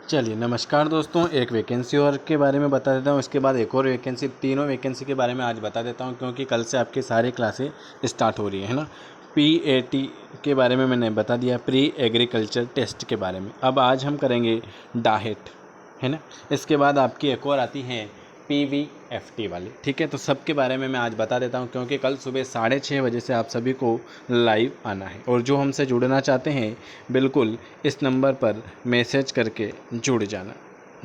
चलिए नमस्कार दोस्तों, एक वैकेंसी और के बारे में बता देता हूँ। इसके बाद एक और वैकेंसी, तीनों वैकेंसी के बारे में आज बता देता हूँ क्योंकि कल से आपकी सारी क्लासें स्टार्ट हो रही है ना। PAT के बारे में मैंने बता दिया, प्री एग्रीकल्चर टेस्ट के बारे में। अब आज हम करेंगे डाहेट, है ना। इसके बाद आपकी एक और आती है PVFT वाली, ठीक है। तो सबके बारे में मैं आज बता देता हूँ क्योंकि कल सुबह 6:30 बजे से आप सभी को लाइव आना है। और जो हमसे जुड़ना चाहते हैं बिल्कुल इस नंबर पर मैसेज करके जुड़ जाना,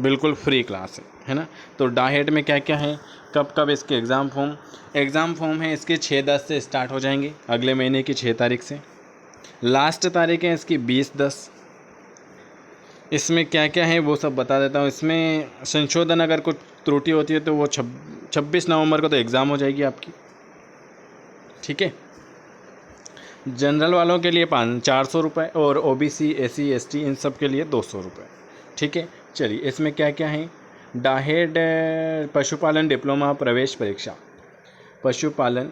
बिल्कुल फ्री क्लास है ना। तो डाहेट में क्या क्या है, कब कब इसके एग्ज़ाम फॉर्म है इसके 6/10 से स्टार्ट हो जाएंगे, अगले महीने की 6 तारीख से। लास्ट तारीख है इसकी 20/10। इसमें क्या क्या है वो सब बता देता हूँ। इसमें संशोधन अगर कुछ त्रुटि होती है तो वो 26 नवंबर को तो एग्ज़ाम हो जाएगी आपकी, ठीक है। जनरल वालों के लिए 400 रुपये और OBC SC ST इन सब के लिए 200 रुपये, ठीक है। चलिए इसमें क्या क्या है। डाहेड पशुपालन डिप्लोमा प्रवेश परीक्षा, पशुपालन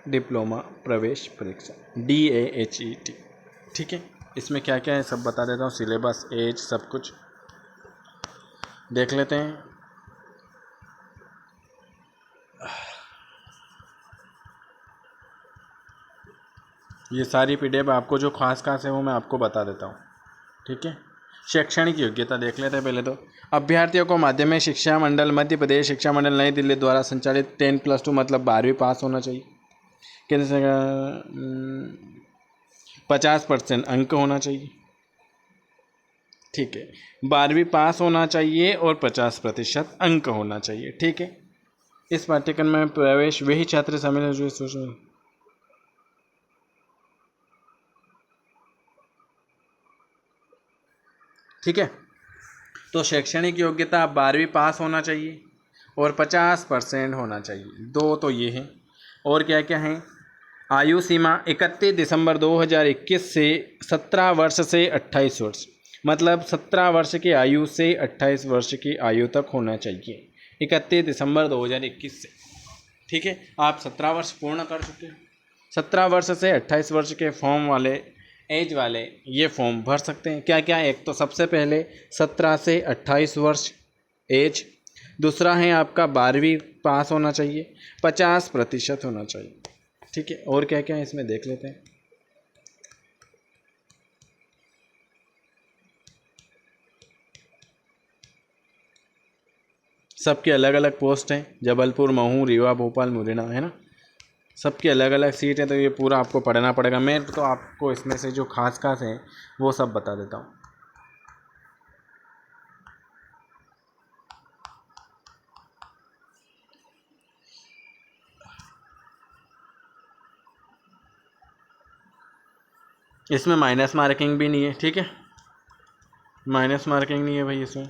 डिप्लोमा प्रवेश परीक्षा DAHET, ठीक है। इसमें क्या क्या है सब बता देता हूँ, सिलेबस, एज, सब कुछ देख लेते हैं। ये सारी PDF आपको जो खास है वो मैं आपको बता देता हूँ, ठीक है। शैक्षणिक योग्यता देख लेते हैं पहले तो। अभ्यर्थियों को माध्यमिक शिक्षा मंडल मध्य प्रदेश शिक्षा मंडल नई दिल्ली द्वारा संचालित 10+2 मतलब 12वीं पास होना चाहिए। केंद्र सरकार 50% अंक होना चाहिए, ठीक है। 12वीं पास होना चाहिए और 50% अंक होना चाहिए, ठीक है। इस पाठ्यक्रम में प्रवेश वही छात्र शामिल है जो सोच, ठीक है। तो शैक्षणिक योग्यता 12वीं पास होना चाहिए और 50% होना चाहिए, दो तो ये हैं। और क्या क्या है, आयु सीमा 31 दिसंबर 2021 से 17 वर्ष से 28 वर्ष, मतलब 17 वर्ष की आयु से 28 वर्ष की आयु तक होना चाहिए 31 दिसंबर 2021 से, ठीक है। आप 17 वर्ष पूर्ण कर चुके हैं। 17 वर्ष से 28 वर्ष के फॉर्म वाले, एज वाले ये फॉर्म भर सकते हैं। क्या क्या, एक तो सबसे पहले 17 से 28 वर्ष एज, दूसरा है आपका 12वीं पास होना चाहिए, 50% होना चाहिए, ठीक है। और क्या क्या है इसमें देख लेते हैं। सबके अलग अलग पोस्ट हैं, जबलपुर, महू, रीवा, भोपाल, मुरैना, है ना। सबकी अलग अलग सीट है तो ये पूरा आपको पढ़ना पड़ेगा। मैं तो आपको इसमें से जो खास है वो सब बता देता हूँ। इसमें माइनस मार्किंग भी नहीं है, ठीक है। माइनस मार्किंग नहीं है भाई इसमें।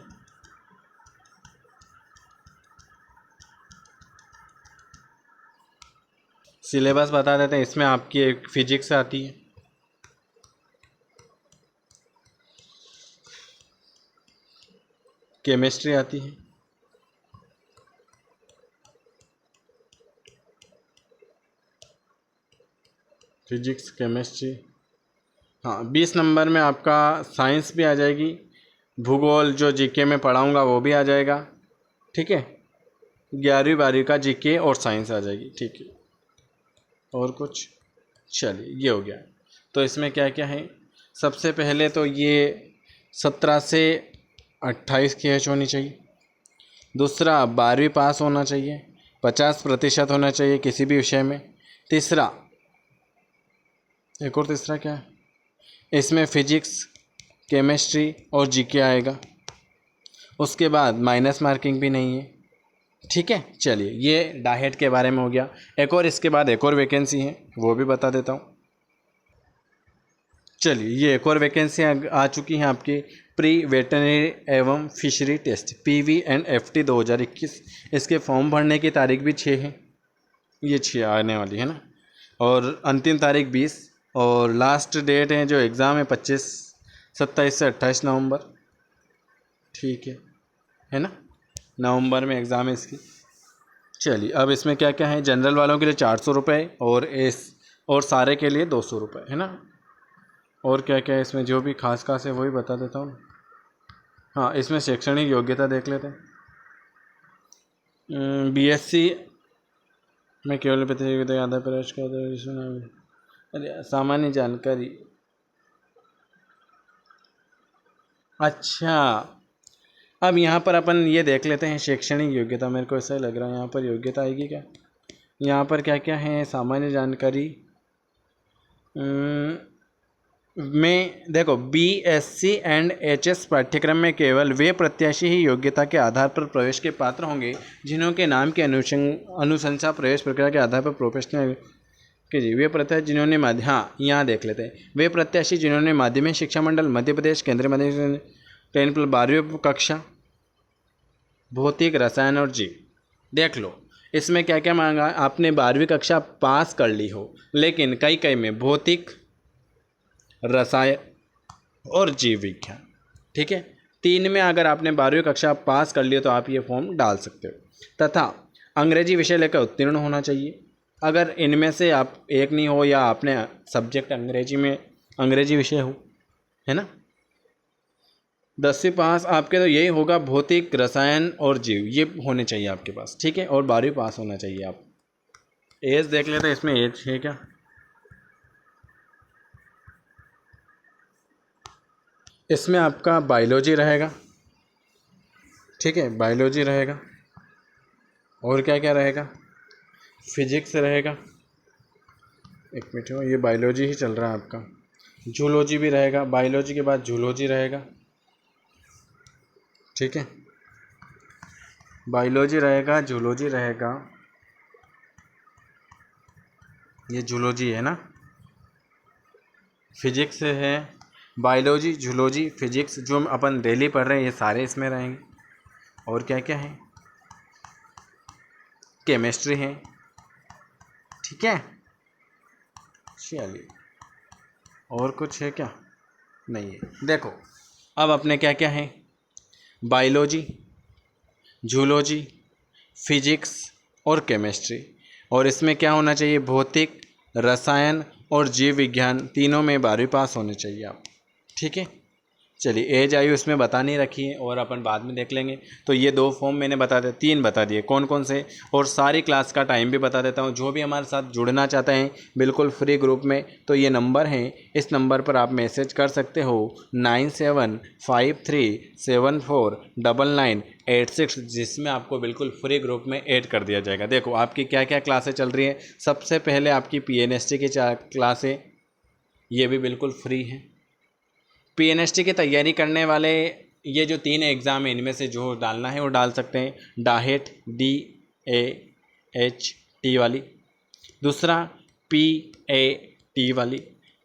सिलेबस बता देते हैं। इसमें आपकी एक फिजिक्स आती है, केमिस्ट्री आती है, फिजिक्स, केमिस्ट्री, हाँ। 20 नंबर में आपका साइंस भी आ जाएगी, भूगोल जो जीके में पढ़ाऊँगा वो भी आ जाएगा, ठीक है। 11वीं 12वीं का जीके और साइंस आ जाएगी, ठीक है। और कुछ, चलिए ये हो गया। तो इसमें क्या क्या है, सबसे पहले तो ये 17 से 28 की एज होनी चाहिए। दूसरा 12वीं पास होना चाहिए, 50% होना चाहिए किसी भी विषय में। तीसरा, एक और तीसरा क्या है, इसमें फिजिक्स, केमिस्ट्री और जीके आएगा। उसके बाद माइनस मार्किंग भी नहीं है, ठीक है। चलिए ये डाहेट के बारे में हो गया। एक और इसके बाद एक और वैकेंसी है वो भी बता देता हूँ। चलिए ये एक और वैकेंसी आ चुकी हैं आपकी, प्री वेटरनरी एवं फिशरी टेस्ट PVNFT 2021। इसके फॉर्म भरने की तारीख भी 6 है, ये 6 आने वाली है ना। और अंतिम तारीख 20 और लास्ट डेट है जो एग्ज़ाम है 27 से 28 नवंबर, ठीक है ना। नवंबर में एग्ज़ाम है इसकी। चलिए अब इसमें क्या क्या है, जनरल वालों के लिए 400 रुपये और सारे के लिए 200 रुपये, है ना। और क्या क्या है इसमें जो भी खास है वही बता देता हूँ, हाँ, इसमें शैक्षणिक योग्यता देख लेते हैं। बीएससी में केवल प्रतियोगिता आधार पर अरे सामान्य जानकारी। अच्छा, अब यहाँ पर अपन ये देख लेते हैं शैक्षणिक योग्यता। मेरे को ऐसा लग रहा है यहाँ पर योग्यता आएगी क्या? यहाँ पर क्या क्या है? सामान्य जानकारी में देखो, बीएससी एंड एचएस पाठ्यक्रम में केवल वे प्रत्याशी ही योग्यता के आधार पर प्रवेश के पात्र होंगे जिन्हों के नाम की अनुशंसा प्रवेश प्रक्रिया के आधार पर प्रोफेशनल के जी वे प्रत्याशी जिन्होंने हाँ, यहाँ देख लेते हैं। वे प्रत्याशी जिन्होंने माध्यमिक शिक्षा मंडल मध्य प्रदेश, केंद्रीय माध्यमिक 10+12वीं कक्षा, भौतिक, रसायन और जीव। देख लो इसमें क्या क्या मांगा। आपने 12वीं कक्षा पास कर ली हो, लेकिन कई में भौतिक, रसायन और जीव विज्ञान, ठीक है। 3 में अगर आपने 12वीं कक्षा पास कर लिया तो आप ये फॉर्म डाल सकते हो। तथा अंग्रेजी विषय लेकर उत्तीर्ण होना चाहिए। अगर इनमें से आप एक नहीं हो या आपने सब्जेक्ट अंग्रेजी विषय हो, है ना, 10वीं पास आपके तो यही होगा, भौतिक, रसायन और जीव ये होने चाहिए आपके पास, ठीक है। और 12वीं पास होना चाहिए आप। एज देख लेते हैं, इसमें एज है क्या? इसमें आपका बायोलॉजी रहेगा, ठीक है, बायोलॉजी रहेगा। और क्या क्या रहेगा? फिजिक्स रहेगा। एक मिनट हो, ये बायोलॉजी ही चल रहा है आपका। जूलॉजी भी रहेगा, बायोलॉजी के बाद जूलॉजी रहेगा, ठीक है। बायोलॉजी रहेगा, जूलॉजी रहेगा, ये जूलॉजी है ना। फिजिक्स है, बायोलॉजी, जूलॉजी, फिजिक्स जो अपन डेली पढ़ रहे हैं ये सारे इसमें रहेंगे। और क्या क्या है? केमिस्ट्री है, ठीक है। चलिए, और कुछ है क्या? नहीं है। देखो अब अपने क्या क्या है? बायोलॉजी, जूलॉजी, फिजिक्स और केमिस्ट्री। और इसमें क्या होना चाहिए? भौतिक, रसायन और जीव विज्ञान, तीनों में 12वीं पास होने चाहिए आप, ठीक है। चलिए, एज आयु इसमें बता नहीं रखी है और अपन बाद में देख लेंगे। तो ये 2 फॉर्म मैंने बता दिए, 3 बता दिए कौन कौन से, और सारी क्लास का टाइम भी बता देता हूँ। जो भी हमारे साथ जुड़ना चाहते हैं बिल्कुल फ्री ग्रुप में, तो ये नंबर है, इस नंबर पर आप मैसेज कर सकते हो 9753749986, जिसमें आपको बिल्कुल फ्री ग्रुप में ऐड कर दिया जाएगा। देखो आपकी क्या क्या क्लासें चल रही हैं। सबसे पहले आपकी PNST की क्लास है, ये भी बिल्कुल फ्री है। PNST की तैयारी करने वाले ये जो 3 एग्ज़ाम है इनमें से जो डालना है वो डाल सकते हैं। डाहेट DAHT वाली, दूसरा PAT वाली,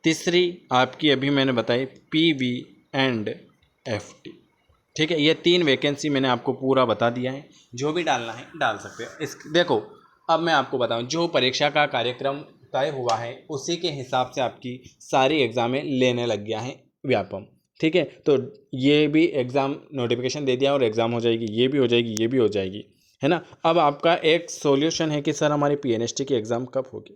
तीसरी आपकी अभी मैंने बताई PV एंड FT, ठीक है। ये 3 वैकेंसी मैंने आपको पूरा बता दिया है, जो भी डालना है डाल सकते हैं। देखो अब मैं आपको बताऊं, जो परीक्षा का कार्यक्रम तय हुआ है उसी के हिसाब से आपकी सारी एग्ज़ामें लेने लग गया है व्यापम, ठीक है। तो ये भी एग्ज़ाम नोटिफिकेशन दे दिया और एग्ज़ाम हो जाएगी, ये भी हो जाएगी, ये भी हो जाएगी, है ना। अब आपका एक सॉल्यूशन है कि सर हमारी PNST की एग्ज़ाम कब होगी।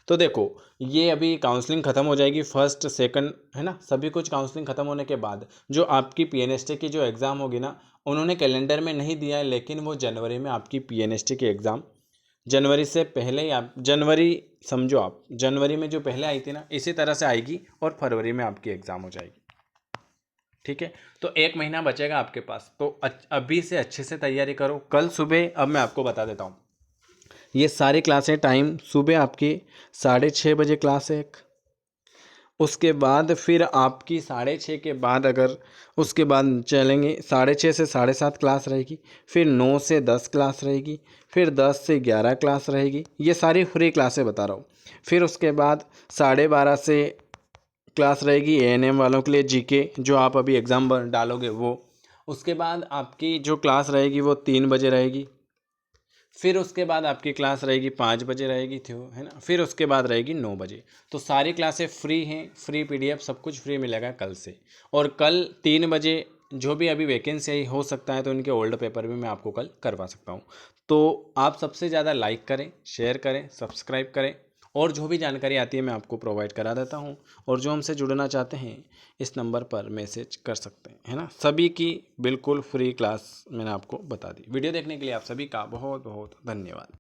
तो देखो ये अभी काउंसलिंग ख़त्म हो जाएगी, फर्स्ट सेकंड, है ना, सभी कुछ काउंसलिंग ख़त्म होने के बाद जो आपकी PNST की जो एग्ज़ाम होगी ना, उन्होंने कैलेंडर में नहीं दिया है, लेकिन वो जनवरी में आपकी PNST की एग्ज़ाम, जनवरी से पहले ही आप, जनवरी समझो आप, जनवरी में जो पहले आई थी ना, इसी तरह से आएगी और फरवरी में आपकी एग्ज़ाम हो जाएगी, ठीक है। तो 1 महीना बचेगा आपके पास, तो अभी से अच्छे से तैयारी करो। कल सुबह, अब मैं आपको बता देता हूँ, ये सारी क्लासें टाइम सुबह आपकी 6:30 बजे क्लास है एक, उसके बाद फिर आपकी 6:30 के बाद अगर उसके बाद चलेंगे 6:30 से 7:30 क्लास रहेगी, फिर 9 से 10 क्लास रहेगी, फिर 10 से 11 क्लास रहेगी। ये सारी फ्री क्लासें बता रहा हूँ। फिर उसके बाद 12:30 से क्लास रहेगी ANM वालों के लिए, GK जो आप अभी एग्ज़ाम डालोगे वो। उसके बाद आपकी जो क्लास रहेगी वो 3 बजे रहेगी, फिर उसके बाद आपकी क्लास रहेगी 5 बजे रहेगी थी, है ना, फिर उसके बाद रहेगी 9 बजे। तो सारी क्लासें फ्री हैं, फ्री PDF सब कुछ फ्री मिलेगा कल से। और कल 3 बजे जो भी अभी वैकेंसी हो सकता है तो उनके ओल्ड पेपर भी मैं आपको कल करवा सकता हूँ। तो आप सबसे ज़्यादा लाइक करें, शेयर करें, सब्सक्राइब करें और जो भी जानकारी आती है मैं आपको प्रोवाइड करा देता हूँ। और जो हमसे जुड़ना चाहते हैं इस नंबर पर मैसेज कर सकते हैं, है ना। सभी की बिल्कुल फ्री क्लास मैंने आपको बता दी। वीडियो देखने के लिए आप सभी का बहुत बहुत धन्यवाद।